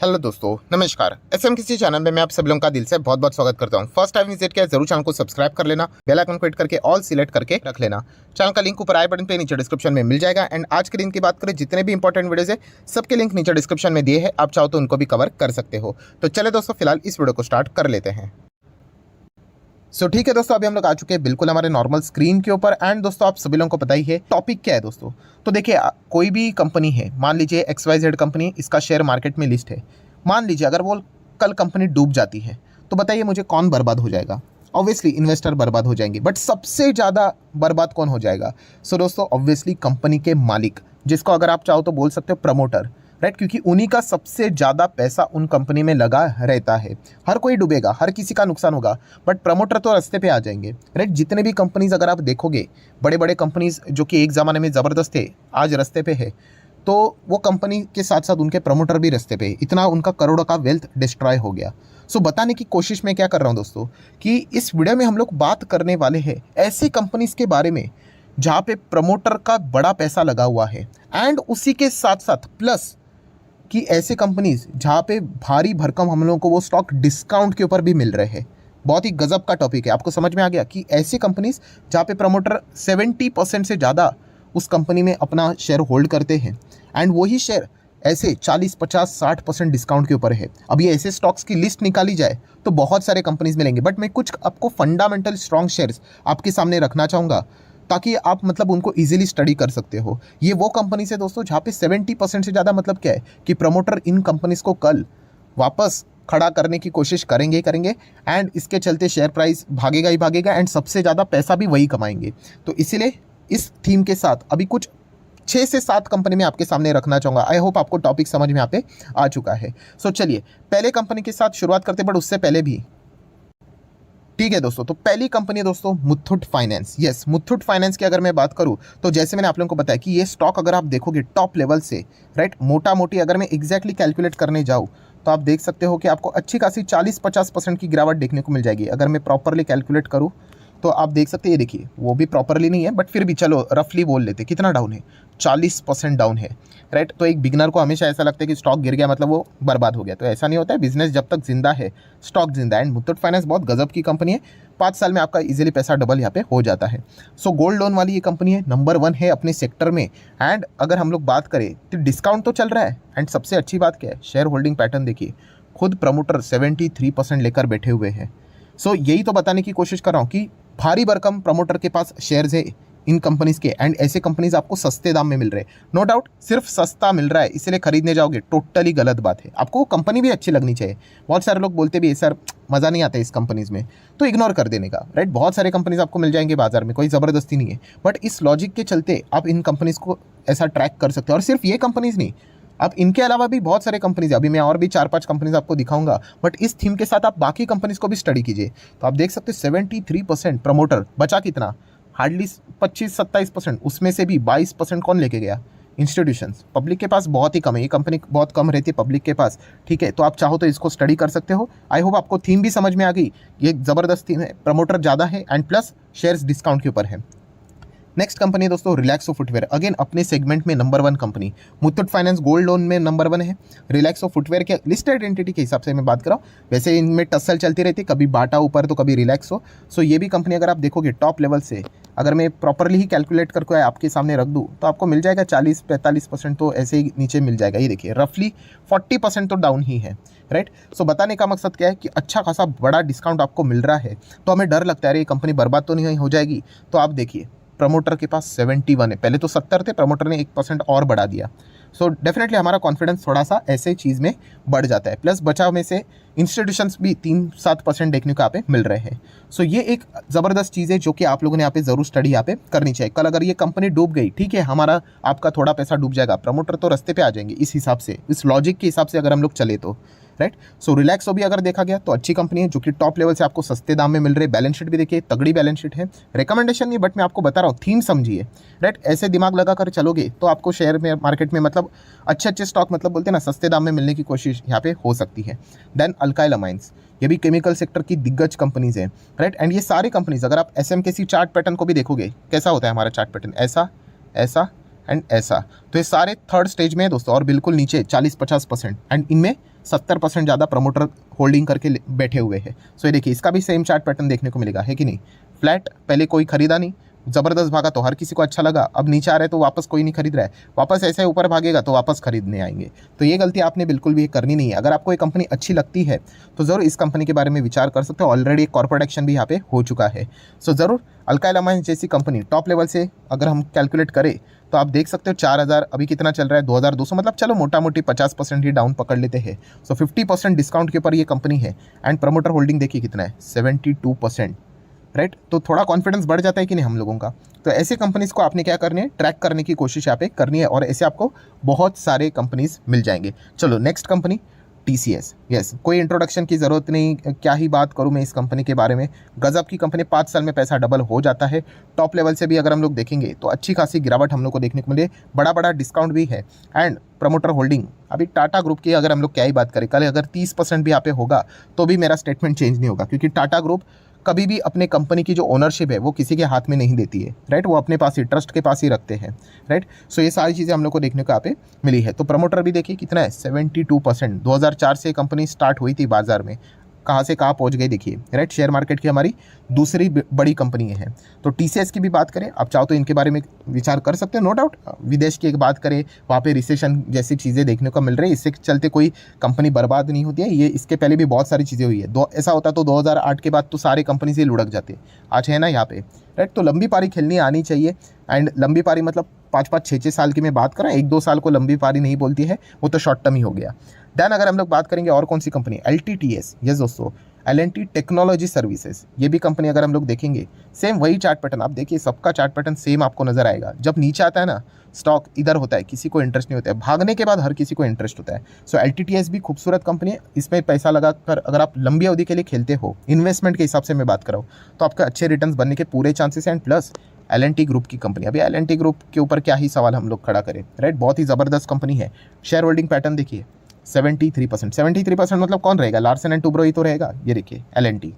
Hello दोस्तों, नमस्कार। SM किसी चैनल में मैं आप सब लोगों का दिल से बहुत बहुत स्वागत करता हूं। फर्स्ट टाइम विजिट किया जरूर चैनल को सब्सक्राइब कर लेना, बेल आइकन को हिट करके ऑल सिलेक्ट करके रख लेना। चैनल का लिंक ऊपर आई बटन पे नीचे डिस्क्रिप्शन में मिल जाएगा। एंड आज के दिन की बात करें, जितने भी इंपॉर्टेंट वीडियोस है सबके लिंक नीचे डिस्क्रिप्शन में दिए हैं, आप चाहो तो उनको भी कवर कर सकते हो। तो चले दोस्तों, फिलहाल इस वीडियो को स्टार्ट कर लेते हैं। ठीक है दोस्तों, अभी हम लोग आ चुके हैं बिल्कुल हमारे नॉर्मल स्क्रीन के ऊपर। एंड दोस्तों, आप सभी लोगों को पता ही है टॉपिक क्या है दोस्तों। तो देखिए, कोई भी कंपनी है, मान लीजिए XYZ कंपनी, इसका शेयर मार्केट में लिस्ट है। मान लीजिए अगर वो कल कंपनी डूब जाती है, तो बताइए मुझे कौन बर्बाद हो जाएगा? ऑब्वियसली इन्वेस्टर बर्बाद हो जाएंगे, बट सबसे ज़्यादा बर्बाद कौन हो जाएगा? दोस्तों, ऑब्वियसली कंपनी के मालिक, जिसको अगर आप चाहो तो बोल सकते हो प्रमोटर, राइट? क्योंकि उन्हीं का सबसे ज़्यादा पैसा उन कंपनी में लगा रहता है। हर कोई डूबेगा, हर किसी का नुकसान होगा, बट प्रमोटर तो रास्ते पे आ जाएंगे, राइट? जितने भी कंपनीज अगर आप देखोगे, बड़े बड़े कंपनीज जो कि एक ज़माने में ज़बरदस्त थे, आज रास्ते पे है, तो वो कंपनी के साथ साथ उनके प्रमोटर भी रास्ते पे, इतना उनका करोड़ों का वेल्थ डिस्ट्रॉय हो गया। बताने की कोशिश मैं क्या कर रहा हूँ दोस्तों, कि इस वीडियो में हम लोग बात करने वाले हैं ऐसे कंपनीज के बारे में जहाँ पे प्रमोटर का बड़ा पैसा लगा हुआ है, एंड उसी के साथ साथ प्लस कि ऐसे कंपनीज जहाँ पे भारी भरकम हम लोगों को वो स्टॉक डिस्काउंट के ऊपर भी मिल रहे हैं। बहुत ही गजब का टॉपिक है। आपको समझ में आ गया कि ऐसी कंपनीज जहाँ पे प्रमोटर 70% से ज़्यादा उस कंपनी में अपना शेयर होल्ड करते हैं, एंड वही शेयर ऐसे 40, 50, 60% डिस्काउंट के ऊपर है। अब ये ऐसे स्टॉक्स की लिस्ट निकाली जाए तो बहुत सारे कंपनीज मिलेंगे, बट मैं कुछ आपको फंडामेंटल स्ट्रॉन्ग शेयर्स आपके सामने रखना चाहूँगा, ताकि आप मतलब उनको इजीली स्टडी कर सकते हो। ये वो कंपनी से दोस्तों जहाँ पे 70% से ज़्यादा मतलब क्या है कि प्रमोटर इन कंपनीज को कल वापस खड़ा करने की कोशिश करेंगे, एंड इसके चलते शेयर प्राइस भागेगा ही भागेगा, एंड सबसे ज़्यादा पैसा भी वही कमाएंगे। तो इसीलिए इस थीम के साथ अभी कुछ 6 से 7 कंपनी में आपके सामने रखना चाहूँगा। आई होप आपको टॉपिक समझ में यहाँ पे आ चुका है। चलिए पहले कंपनी के साथ शुरुआत करते, बट उससे पहले भी ठीक है दोस्तों। तो पहली कंपनी है दोस्तों Muthoot finance. Yes, Muthoot finance की अगर मैं बात करूं, तो जैसे मैंने आप लोगों को बताया कि ये स्टॉक अगर आप देखोगे टॉप लेवल से, राइट, मोटा मोटी अगर मैं एग्जैक्टली कैलकुलेट करने जाऊं, तो आप देख सकते हो कि आपको अच्छी खासी 40-50% की गिरावट देखने को मिल जाएगी। अगर मैं प्रॉपरली कैलकुलेट करूँ तो आप देख सकते हैं, ये देखिए, वो भी प्रॉपरली नहीं है, बट फिर भी चलो रफली बोल लेते, कितना डाउन है? 40% डाउन है, राइट? तो एक बिगनर को हमेशा ऐसा लगता है कि स्टॉक गिर गया मतलब वो बर्बाद हो गया, तो ऐसा नहीं होता है। बिजनेस जब तक जिंदा है, स्टॉक जिंदा है। एंड मुथूट फाइनेंस बहुत गजब की कंपनी है। 5 साल में आपका इजीली पैसा डबल यहाँ पे हो जाता है। गोल्ड लोन वाली ये कंपनी है, नंबर 1 है अपने सेक्टर में। एंड अगर हम लोग बात करें तो डिस्काउंट तो चल रहा है, एंड सबसे अच्छी बात क्या है, शेयर होल्डिंग पैटर्न देखिए, खुद प्रमोटर 73% लेकर बैठे हुए हैं। यही तो बताने की कोशिश कर रहा हूँ कि भारी भरकम प्रमोटर के पास शेयर्स है इन कंपनीज के, एंड ऐसे कंपनीज आपको सस्ते दाम में मिल रहे हैं। नो डाउट, सिर्फ सस्ता मिल रहा है इसलिए खरीदने जाओगे, टोटली गलत बात है। आपको कंपनी भी अच्छी लगनी चाहिए। बहुत सारे लोग बोलते भी है, सर मज़ा नहीं आता इस कंपनीज में, तो इग्नोर कर देने का, राइट? बहुत सारे कंपनीज आपको मिल जाएंगे बाजार में, कोई ज़बरदस्ती नहीं है, बट इस लॉजिक के चलते आप इन कंपनीज को ऐसा ट्रैक कर सकते हो। और सिर्फ ये कंपनीज नहीं, अब इनके अलावा भी बहुत सारे कंपनीज, अभी मैं और भी 4-5 कंपनीज आपको दिखाऊंगा, बट इस थीम के साथ आप बाकी कंपनीज को भी स्टडी कीजिए। तो आप देख सकते हैं 73% प्रमोटर, बचा कितना? हार्डली 25-27%। उसमें से भी 22% कौन लेके गया? इंस्टीट्यूशंस। पब्लिक के पास बहुत ही कम है, ये कंपनी बहुत कम रहती है पब्लिक के पास, ठीक है? तो आप चाहो तो इसको स्टडी कर सकते हो। आई होप आपको थीम भी समझ में आ गई। ये ज़बरदस्त थीम है, प्रमोटर ज़्यादा है, एंड प्लस शेयर्स डिस्काउंट के ऊपर है। नेक्स्ट कंपनी है दोस्तों रिलैक्सो फुटवेयर। अगेन अपने सेगमेंट में number 1 company. Muthoot finance gold loan में नंबर 1 है। रिलैक्सो फुटवेयर के लिस्टेड एंटिटी के हिसाब से मैं बात कर रहा हूँ, वैसे इनमें टसल चलती रहती है, कभी बाटा ऊपर तो कभी रिलैक्सो। ये भी कंपनी अगर आप देखोगे टॉप लेवल से, अगर मैं प्रॉपरली ही कैलकुलेट करके आपके सामने रख दूँ, तो आपको मिल जाएगा 40-45% तो ऐसे ही नीचे मिल जाएगा। ये देखिए, रफली 40% तो डाउन ही है, राइट? बताने का मकसद क्या है कि अच्छा खासा बड़ा डिस्काउंट आपको मिल रहा है, तो हमें डर लगता है अरे ये कंपनी बर्बाद तो नहीं हो जाएगी। तो आप देखिए, प्रमोटर के पास 71 है, पहले तो 70 थे, प्रमोटर ने 1% और बढ़ा दिया। डेफिनेटली हमारा कॉन्फिडेंस थोड़ा सा ऐसे चीज़ में बढ़ जाता है। प्लस बचाव में से इंस्टीट्यूशंस भी 3-7% देखने को यहाँ पे मिल रहे हैं। ये एक ज़बरदस्त चीज़ है जो कि आप लोगों ने यहाँ पे ज़रूर स्टडी यहाँ पे करनी चाहिए। कल अगर ये कंपनी डूब गई, ठीक है, हमारा आपका थोड़ा पैसा डूब जाएगा, प्रमोटर तो रास्ते पे आ जाएंगे। इस हिसाब से, इस लॉजिक के हिसाब से अगर हम लोग चले तो, राइट? रिलैक्सो भी अगर देखा गया तो अच्छी कंपनी है, जो कि टॉप लेवल से आपको सस्ते दाम में मिल रहे। बैलेंस शीट भी देखिए, तगड़ी बैलेंस शीट है। रिकमेंडेशन नहीं, बट मैं आपको बता रहा हूँ, थीम समझिए, राइट? ऐसे दिमाग लगा कर चलोगे तो आपको शेयर में मार्केट में मतलब अच्छे स्टॉक, मतलब बोलते हैं ना, सस्ते दाम में मिलने की कोशिश यहाँ पे हो सकती है। देन अल्काइल अमाइंस, ये भी केमिकल सेक्टर की दिग्गज कंपनीज है, राइट? एंड ये सारी कंपनीज अगर आप SMKC चार्ट पैटर्न को भी देखोगे, कैसा होता है हमारा चार्ट पैटर्न? ऐसा, ऐसा, एंड ऐसा। तो ये सारे थर्ड स्टेज में है दोस्तों, और बिल्कुल नीचे 40-50% एंड इनमें 70% ज़्यादा प्रमोटर होल्डिंग करके बैठे हुए हैं। सो ये देखिए, इसका भी सेम चार्ट पैटर्न देखने को मिलेगा, है कि नहीं। फ्लैट, पहले कोई खरीदा नहीं, ज़बरदस्त भागा तो हर किसी को अच्छा लगा, अब नीचे आ रहा है तो वापस कोई नहीं खरीद रहा है, वापस ऐसे ऊपर भागेगा तो वापस खरीदने आएंगे। तो ये गलती आपने बिल्कुल भी करनी नहीं है। अगर आपको ये कंपनी अच्छी लगती है तो ज़रूर इस कंपनी के बारे में विचार कर सकते हो। ऑलरेडी एक कॉर्पोरेट एक्शन भी यहाँ पे हो चुका है। सो ज़रूर अल्काइल अमाइंस जैसी कंपनी टॉप लेवल से अगर हम कैलकुलेट करें तो आप देख सकते हो 4000 अभी कितना चल रहा है, 2200, मतलब चलो मोटा मोटी 50% ही डाउन पकड़ लेते हैं। सो 50% डिस्काउंट के ऊपर ये कंपनी है एंड प्रमोटर होल्डिंग देखिए कितना है, 72%, राइट। तो थोड़ा कॉन्फिडेंस बढ़ जाता है कि नहीं हम लोगों का। तो ऐसे कंपनीज़ को आपने क्या करनी है, ट्रैक करने की कोशिश यहाँ पे करनी है, और ऐसे आपको बहुत सारे कंपनीज मिल जाएंगे। चलो नेक्स्ट कंपनी TCS। यस, कोई इंट्रोडक्शन की ज़रूरत नहीं, क्या ही बात करूँ मैं इस कंपनी के बारे में। गजब की कंपनी, 5 साल में पैसा डबल हो जाता है। टॉप लेवल से भी अगर हम लोग देखेंगे तो अच्छी खासी गिरावट हम लोग को देखने को मिले, बड़ा बड़ा डिस्काउंट भी है एंड प्रमोटर होल्डिंग अभी टाटा ग्रुप की अगर हम लोग क्या ही बात करें, कल अगर 30% भी यहाँ पे होगा तो भी मेरा स्टेटमेंट चेंज नहीं होगा, क्योंकि टाटा ग्रुप कभी भी अपने कंपनी की जो ओनरशिप है वो किसी के हाथ में नहीं देती है, राइट। वो अपने पास ही, ट्रस्ट के पास ही रखते हैं, राइट। सो ये सारी चीज़ें हम लोग को देखने को यहाँ पे मिली है। तो प्रमोटर भी देखिए कितना है, 72%। 2004 से कंपनी स्टार्ट हुई थी बाजार में, कहाँ से कहाँ पहुँच गई देखिए, राइट। शेयर मार्केट की हमारी दूसरी बड़ी कंपनी है। तो TCS की भी बात करें, आप चाहो तो इनके बारे में विचार कर सकते हो, नो डाउट। विदेश की एक बात करें, वहाँ पे रिसेशन जैसी चीज़ें देखने को मिल रही है, इससे चलते कोई कंपनी बर्बाद नहीं होती है। ये इसके पहले भी बहुत सारी चीज़ें हुई है। ऐसा होता तो 2008 के बाद तो सारे कंपनी से लुढ़क जाते, आज है ना यहाँ पे, राइट। तो लंबी पारी खेलनी आनी चाहिए एंड लंबी पारी मतलब 5-5, 6-6 साल की मैं बात कर रहा हूँ, 1-2 साल को लंबी पारी नहीं बोलती है, वो तो शॉर्ट टर्म ही हो गया। देन अगर हम लोग बात करेंगे और कौन सी कंपनी, LTTS। यस दोस्तों, L&T टेक्नोलॉजी सर्विसेज, ये भी कंपनी अगर हम लोग देखेंगे सेम वही चार्ट पैटर्न, आप देखिए सबका चार्ट पैटर्न सेम आपको नजर आएगा। जब नीचे आता है ना स्टॉक, इधर होता है, किसी को इंटरेस्ट नहीं होता है, भागने के बाद हर किसी को इंटरेस्ट होता है। सो LTTS भी खूबसूरत कंपनी है, इसमें पैसा लगाकर अगर आप लंबी अवधि के लिए खेलते हो, इन्वेस्टमेंट के हिसाब से मैं बात कर रहा हूँ, तो आपका अच्छे रिटर्न्स बनने के पूरे चांसेस हैं। एंड प्लस L&T ग्रुप की कंपनी, अभी L&T ग्रुप के ऊपर क्या ही सवाल हम लोग खड़ा करें, राइट। बहुत ही ज़बरदस्त कंपनी है। शेयर होल्डिंग पैटर्न देखिए 73%। 73% मतलब कौन रहेगा, लार्सन एंड टुब्रो ही तो रहेगा, ये देखिए L&T,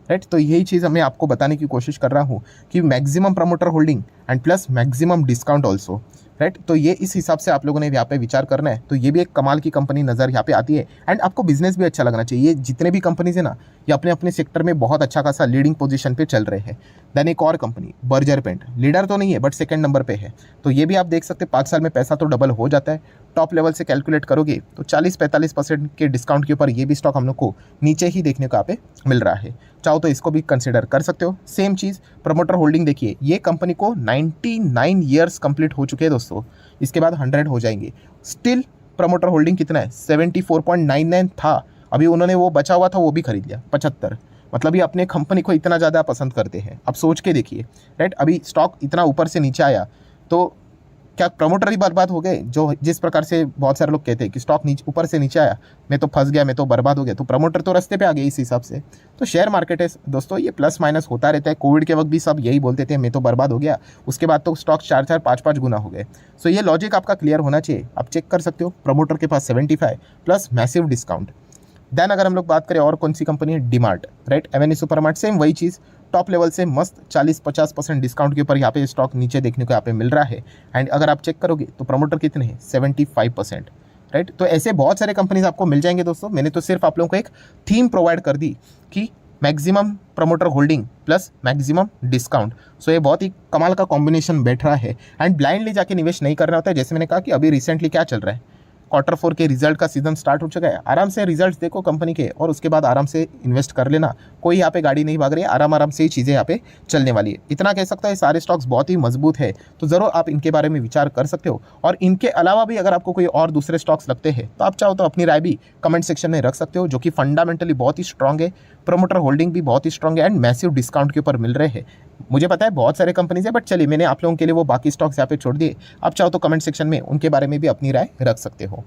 राइट। तो यही चीज़ मैं आपको बताने की कोशिश कर रहा हूँ कि maximum promoter holding and plus maximum discount also, right. तो ये इस हिसाब से आप लोगों ने यहाँ पे विचार करना है। तो ये भी एक कमाल की कंपनी नज़र यहाँ पे आती है एंड आपको बिजनेस भी अच्छा लगना चाहिए। ये जितने भी कंपनीज है ना, ये अपने अपने सेक्टर में बहुत अच्छा खासा लीडिंग पोजीशन पे चल रहे हैं। देन एक और कंपनी बर्जर पेंट, लीडर तो नहीं है बट सेकंड नंबर पे है। तो ये भी आप देख सकते हैं 5 साल में पैसा तो डबल हो जाता है। टॉप लेवल से कैलकुलेट करोगे तो 40-45% के डिस्काउंट के ऊपर ये भी स्टॉक हम लोग को नीचे ही देखने को यहाँ पे मिल रहा है। चाहो तो इसको भी कंसिडर कर सकते हो। सेम चीज़ प्रमोटर होल्डिंग देखिए, ये कंपनी को 99 ईयर्स कंप्लीट हो चुके हैं दोस्तों, इसके बाद 100 हो जाएंगे। स्टिल प्रमोटर होल्डिंग कितना है, 74.99 था, अभी उन्होंने वो बचा हुआ था वो भी खरीद लिया 75। मतलब ये अपने कंपनी को इतना ज़्यादा पसंद करते हैं। अब सोच के देखिए, राइट। अभी स्टॉक इतना ऊपर से नीचे आया तो क्या प्रमोटर ही बर्बाद हो गए, जो जिस प्रकार से बहुत सारे लोग कहते हैं कि स्टॉक ऊपर से नीचे आया, मैं तो फंस गया, मैं तो बर्बाद हो गया, तो प्रमोटर तो रास्ते पे आ गए इस हिसाब से। तो शेयर मार्केट है दोस्तों, ये प्लस माइनस होता रहता है। कोविड के वक्त भी सब यही बोलते थे मैं तो बर्बाद हो गया, उसके बाद तो स्टॉक 4-4, 5-5 गुना हो गए। सो ये लॉजिक आपका क्लियर होना चाहिए। आप चेक कर सकते हो, प्रमोटर के पास 75 प्लस मैसिव डिस्काउंट। देन अगर हम लोग बात करें और कौन सी कंपनी है, DMart, right. Avenue supermart, same वही चीज़, टॉप लेवल से मस्त 40-50% डिस्काउंट के ऊपर यहाँ पे स्टॉक नीचे देखने को यहाँ पे मिल रहा है। एंड अगर आप चेक करोगे तो प्रमोटर कितने हैं, 75%, राइट। तो ऐसे बहुत सारे कंपनीज आपको मिल जाएंगे दोस्तों। मैंने तो सिर्फ आप लोगों को एक थीम प्रोवाइड कर दी कि maximum promoter holding plus maximum discount. So ये बहुत ही कमाल का कॉम्बिनेशन बैठ रहा है एंड ब्लाइंडली जाके निवेश नहीं करना होता है। जैसे मैंने कहा कि अभी रिसेंटली क्या चल रहा है, Q4 के रिजल्ट का सीजन स्टार्ट हो चुका है। आराम से रिजल्ट देखो कंपनी के और उसके बाद आराम से इन्वेस्ट कर लेना। कोई यहाँ पे गाड़ी नहीं भाग रही है, आराम से ही चीज़ें यहाँ पे चलने वाली है। इतना कह सकता है सारे स्टॉक्स बहुत ही मजबूत है, तो ज़रूर आप इनके बारे में विचार कर सकते हो। और इनके अलावा भी अगर आपको कोई और दूसरे स्टॉक्स लगते हैं तो आप चाहो तो अपनी राय भी कमेंट सेक्शन में रख सकते हो, जो कि फंडामेंटली बहुत ही स्ट्रॉन्ग है, प्रमोटर होल्डिंग भी बहुत ही स्ट्रॉन्ग है एंड मैसिव डिस्काउंट के ऊपर मिल रहे हैं। मुझे पता है बहुत सारे कंपनीज है, बट चलिए मैंने आप लोगों के लिए वो बाकी स्टॉक्स यहाँ पे छोड़ दिए। आप चाहो तो कमेंट सेक्शन में उनके बारे में भी अपनी राय रख सकते हो।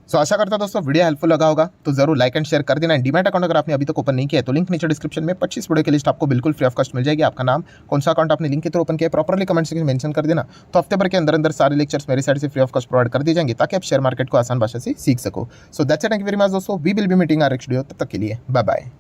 सो आशा करता हूं दोस्तों वीडियो हेल्पफुल लगा होगा, तो जरूर लाइक एंड शेयर कर देना। डीमैट अकाउंट अगर आपने अभी तक ओपन नहीं किया है तो लिंक नीचे डिस्क्रिप्शन में 25 वीडियो की लिस्ट आपको बिल्कुल फ्री ऑफ कॉस्ट मिल जाएगी। आपका नाम, कौन सा अकाउंट आपने लिंक के थ्रू ओपन किया, प्रॉपर्ली कमेंट सेक्शन में मेंशन कर देना। तो हफ्ते भर के अंदर सारे लेक्चर्स मेरी साइड से फ्री ऑफ कॉस्ट प्रोवाइड कर दिए जाएंगे, ताकि आप शेयर मार्केट को आसान भाषा से सीख सको। So that's it, thank you very much दोस्तों, we will be meeting our next video. तब तक के लिए बाय बाय।